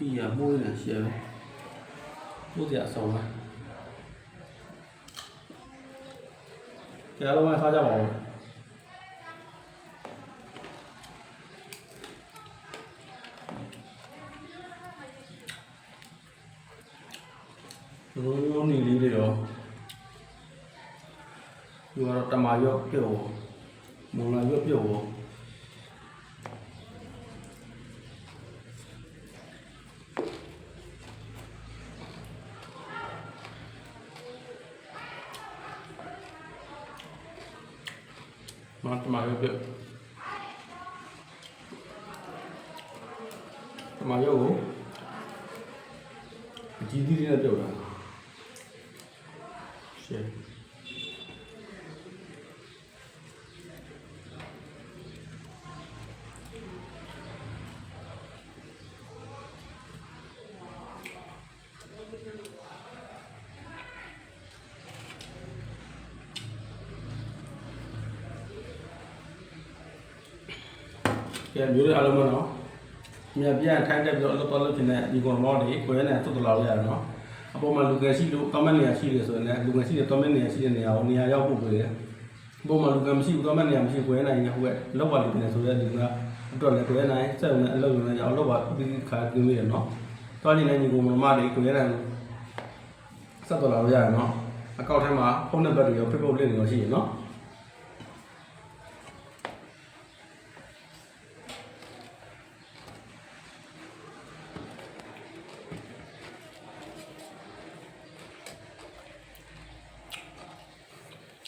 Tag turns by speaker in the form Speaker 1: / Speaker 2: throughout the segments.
Speaker 1: ပြီးရမိုးနေရှယ်ပဲမိုးစရာအဆုံးပဲကြားလုံးဝထားကြပါဦးလုံးနေလေးတွေရောဒီကတော့တမာရော့ပြုတ်မုံလာရော့ပြုတ်မတ်မာရော့ပြုတ်တမာရော့ကိုအကြီးကြီးနဲ့ပြုတ်တာရှယ်ကဲမျိုးတွေအားလုံးမနော်မြတ်ပြန်ထိုင်းတက်ပြီးတော့အလုပ်တော်လုပ်နေတဲ့ဒီကောင်မော်တွေကိုရဲနဲ့သွတ်တလာလို့ရတယ်နော်အပေါ်မှာလူငယ်ရှိလို့ comment နေရာရှိတယ်ဆိုရင်လည်းလူငယ်ရှိတဲ့ comment နေရာရှိတဲ့နေရာကိုနေရာရောက်ဖို့ပြတယ်အပေါ်မှာလူငယ်မရှိဘူး comment နေရာမရှိကိုရဲနိုင်ရဟိုကလောက်ပါလူငယ်ဆိုရဲဒီကတော့လည်းကိုရဲနိုင်စက်နဲ့အလုပ်လုပ်နေကြအောင်လောက်ပါပြီးခါပြင်းနေတယ်နော်တွားနေတဲ့ညီကောင်မတွေကိုရဲနိုင်ဆက်တော်လာလို့ရတယ်နော်အကောင့်ထဲမှာဖုန်းနံပါတ်တွေရော Facebook link တွေရောရှိရနော်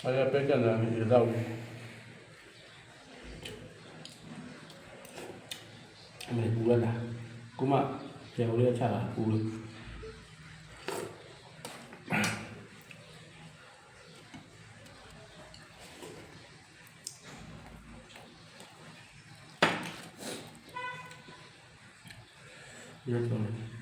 Speaker 1: အဲ့ဒါပဲကြတယ်ဒီတော့အမေပူရလားကိုမကျေဝလေးချတာပူလို့ရတော့